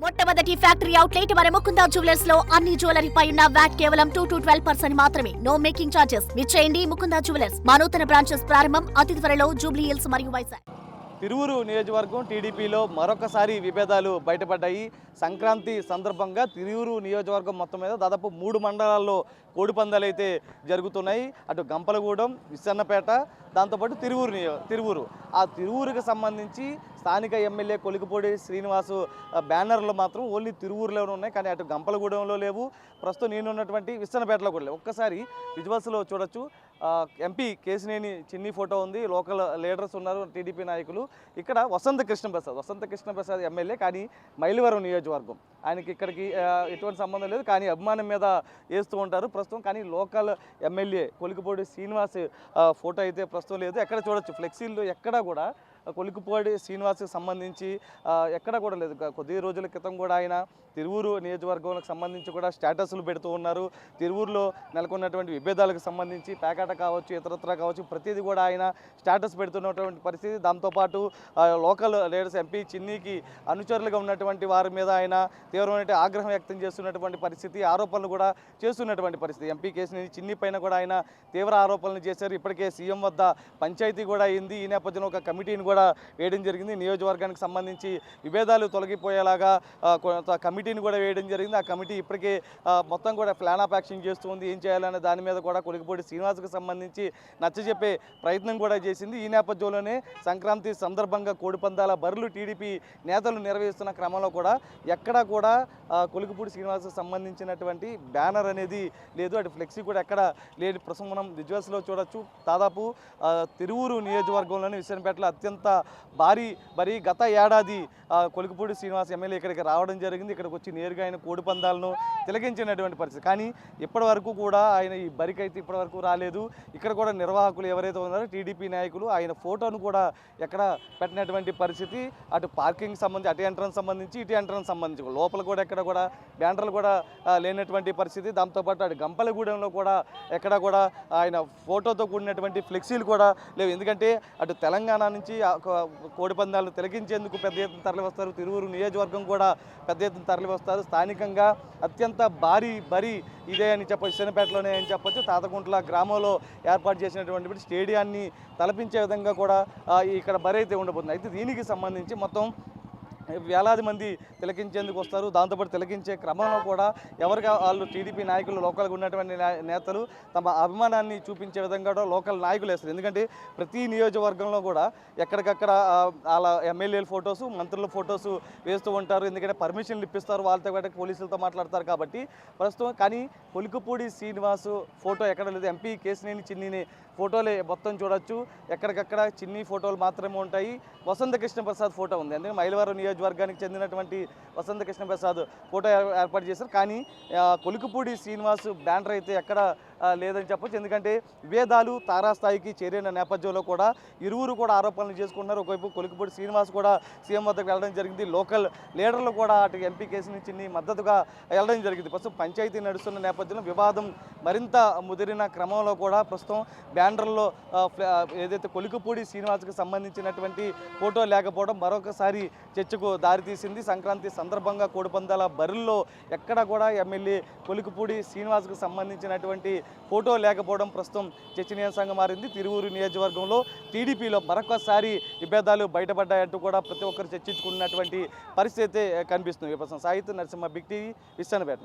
మొట్టమొదటి factory outlet మన Mukunda jewellers లో అన్ని జ్యువెలరీ పై ఉన్న వ్యాట్ కేవలం 2 to 12% మాత్రమే. No making charges. విచ్చేయండి ముకుందా జ్యువెలర్స్. మా నూతన బ్రాంచెస్ ప్రారంభం అతి త్వరలో జూబ్లీ హిల్స్ మరియు వైజాగ్. తిరువురు నియోజకవర్గం టీడీపీలో మరొకసారి విభేదాలు బయటపడ్డాయి. సంక్రాంతి సందర్భంగా తిరువురు నియోజకవర్గం మొత్తం మీద దాదాపు 3 మండలాల్లో కోడిపందాలు అయితే జరుగుతున్నాయి. అటు గంపలగూడెం, విసన్నపేట, దాంతోపాటు తిరువురు. ఆ తిరువురుకి సంబంధించి స్థానిక ఎమ్మెల్యే కొలికిపూడి శ్రీనివాసు బ్యానర్లు మాత్రం ఓన్లీ తిరువురులోనే ఉన్నాయి, కానీ అటు గంపలగూడెంలో లేవు. ప్రస్తుతం నేనున్నటువంటి విసన్నపేటలో కూడా లేవు. ఒక్కసారి విజువల్స్లో చూడొచ్చు. ఎంపీ కేశినేని చిన్ని ఫోటో ఉంది. లోకల్ లీడర్స్ ఉన్నారు, టీడీపీ నాయకులు. ఇక్కడ వసంత కృష్ణప్రసాద్ ఎమ్మెల్యే, కానీ మైలవరం నియోజకవర్గం. ఆయనకి ఇక్కడికి ఎటువంటి సంబంధం లేదు, కానీ అభిమానం మీద వేస్తూ ఉంటారు ప్రస్తుతం. కానీ local MLA Kolikapudi Srinivas photo అయితే ప్రస్తుతం లేదు. ఎక్కడ చూడొచ్చు ఫ్లెక్సీల్లో ఎక్కడా కూడా కొలికిపూడి శ్రీనివాస్కి సంబంధించి ఎక్కడ కూడా లేదు. కొద్ది రోజుల క్రితం కూడా ఆయన తిరువురు నియోజకవర్గానికి సంబంధించి కూడా స్టేటస్లు పెడుతూ ఉన్నారు. తిరువురులో నెలకొన్నటువంటి విభేదాలకు సంబంధించి పేకాట కావచ్చు, ఇతరత్ర కావచ్చు, ప్రతిదీ కూడా ఆయన స్టేటస్ పెడుతున్నటువంటి పరిస్థితి. దాంతోపాటు లోకల్ లీడర్స్ ఎంపీ చిన్నీకి అనుచరులుగా ఉన్నటువంటి వారి మీద ఆయన తీవ్రమైన ఆగ్రహం వ్యక్తం చేస్తున్నటువంటి పరిస్థితి, ఆరోపణలు కూడా చేస్తున్నటువంటి పరిస్థితి. ఎంపీ కేశినేని చిన్ని పైన కూడా ఆయన తీవ్ర ఆరోపణలు చేశారు. ఇప్పటికే సీఎం వద్ద పంచాయతీ కూడా అయింది. ఈ నేపథ్యంలో ఒక కమిటీని కూడా వేయడం జరిగింది. నియోజకవర్గానికి సంబంధించి విభేదాలు తొలగిపోయేలాగా కమిటీని కూడా వేయడం జరిగింది. ఆ కమిటీ ఇప్పటికే మొత్తం కూడా ప్లాన్ ఆఫ్ యాక్షన్ చేస్తూ ఉంది. ఏం చేయాలనే దాని మీద కూడా కొలికిపూడి శ్రీనివాస్కి సంబంధించి నచ్చజెప్పే ప్రయత్నం కూడా చేసింది. ఈ నేపథ్యంలోనే సంక్రాంతి సందర్భంగా కోడిపందాల బరులు టీడీపీ నేతలు నిర్వహిస్తున్న క్రమంలో కూడా ఎక్కడా కూడా కొలికిపూడి శ్రీనివాస్కి సంబంధించినటువంటి బ్యానర్ అనేది లేదు. అటు ఫ్లెక్సీ కూడా ఎక్కడ లేదు. ప్రస్తుతం మనం విజువల్స్లో చూడొచ్చు. దాదాపు తిరువురు నియోజకవర్గంలోని విసన్నపేటలో అత్యంత భారీ గత ఏడాది కొలికిపూడి శ్రీనివాస్ ఎమ్మెల్యే ఇక్కడికి రావడం జరిగింది. ఇక్కడికి వచ్చి నేరుగా ఆయన కోడిపందాలను తిలకించినటువంటి పరిస్థితి. కానీ ఇప్పటి వరకు కూడా ఆయన ఈ బరికి అయితే ఇప్పటి వరకు రాలేదు. ఇక్కడ కూడా నిర్వాహకులు ఎవరైతే ఉన్నారో టీడీపీ నాయకులు ఆయన ఫోటోను కూడా ఎక్కడ పెట్టినటువంటి పరిస్థితి. అటు పార్కింగ్ సంబంధించి అటు ఎంట్రన్స్ సంబంధించి ఇటు ఎంట్రన్స్ సంబంధించి లోపల కూడా ఎక్కడ కూడా బ్యానర్లు కూడా లేనటువంటి పరిస్థితి. దాంతోపాటు అటు గంపలగూడెంలో కూడా ఎక్కడ కూడా ఆయన ఫోటోతో కూడినటువంటి ఫ్లెక్సీలు కూడా లేవు. ఎందుకంటే అటు తెలంగాణ నుంచి కోడిపందాలను తిలకించేందుకు పెద్ద ఎత్తున తరలి వస్తారు. తిరువురు నియోజకవర్గం కూడా పెద్ద ఎత్తున తరలి వస్తారు. స్థానికంగా అత్యంత భారీ ఇదే అని చెప్పొచ్చు, విసన్నపేటలోనే అని చెప్పొచ్చు. తాతకుంట్ల గ్రామంలో ఏర్పాటు చేసినటువంటి స్టేడియాన్ని తలపించే విధంగా కూడా ఇక్కడ బరి అయితే ఉండబోతుంది. అయితే దీనికి సంబంధించి మొత్తం వేలాది మంది తిలకించేందుకు వస్తారు. దాంతోపాటు తిలకించే క్రమంలో కూడా ఎవరికి వాళ్ళు టీడీపీ నాయకులు లోకల్గా ఉన్నటువంటి నేతలు తమ అభిమానాన్ని చూపించే విధంగా కూడా లోకల్ నాయకులు వేస్తారు. ఎందుకంటే ప్రతి నియోజకవర్గంలో కూడా ఎక్కడికక్కడ వాళ్ళ ఎమ్మెల్యేల ఫొటోస్, మంత్రుల ఫొటోస్ వేస్తూ ఉంటారు. ఎందుకంటే పర్మిషన్లు ఇప్పిస్తారు, వాళ్ళతో కూడా పోలీసులతో మాట్లాడతారు కాబట్టి. ప్రస్తుతం కానీ కొలికిపూడి శ్రీనివాస్ ఫోటో ఎక్కడ లేదు. ఎంపీ కేశినేని చిన్నిని ఫోటోలే మొత్తం చూడొచ్చు. ఎక్కడికక్కడ చిన్ని ఫోటోలు మాత్రమే ఉంటాయి. వసంత కృష్ణప్రసాద్ ఫోటో ఉంది. ఎందుకంటే మైలవరం నియోజకవర్గానికి చెందినటువంటి వసంత కృష్ణప్రసాద్ ఫోటో ఏర్పాటు చేశారు. కానీ కొలికిపూడి శ్రీనివాస్ బ్యానర్ అయితే ఎక్కడ లేదని చెప్పొచ్చు. ఎందుకంటే విభేదాలు తారాస్థాయికి చేరిన నేపథ్యంలో కూడా ఇరువురు కూడా ఆరోపణలు చేసుకుంటున్నారు. ఒకవైపు కొలికిపూడి శ్రీనివాస్ కూడా సీఎం వద్దకు వెళ్ళడం జరిగింది. లోకల్ లీడర్లు కూడా అటు ఎంపీ కేశినేని చిన్ని మద్దతుగా వెళ్ళడం జరిగింది. ప్రస్తుతం పంచాయతీ నడుస్తున్న నేపథ్యంలో వివాదం మరింత ముదిరిన క్రమంలో కూడా ప్రస్తుతం బ్యానర్లో ఏదైతే కొలికిపూడి శ్రీనివాస్కి సంబంధించినటువంటి ఫోటో లేకపోవడం మరొకసారి చర్చకు దారితీసింది. సంక్రాంతి సందర్భంగా కోడిపందాల బరుల్లో ఎక్కడ కూడా ఎమ్మెల్యే కొలికిపూడి శ్రీనివాస్కి సంబంధించినటువంటి ఫోటో లేకపోవడం ప్రస్తుతం చర్చనీయాంశంగా మారింది. తిరువురు నియోజకవర్గంలో టీడీపీలో మరొకసారి విభేదాలు బయటపడ్డాయంటూ కూడా ప్రతి ఒక్కరు చర్చించుకున్నటువంటి పరిస్థితి అయితే కనిపిస్తుంది. ప్రస్తుతం సాహిత్య నరసింహ, బిగ్ టీవీ, విసన్నపేట.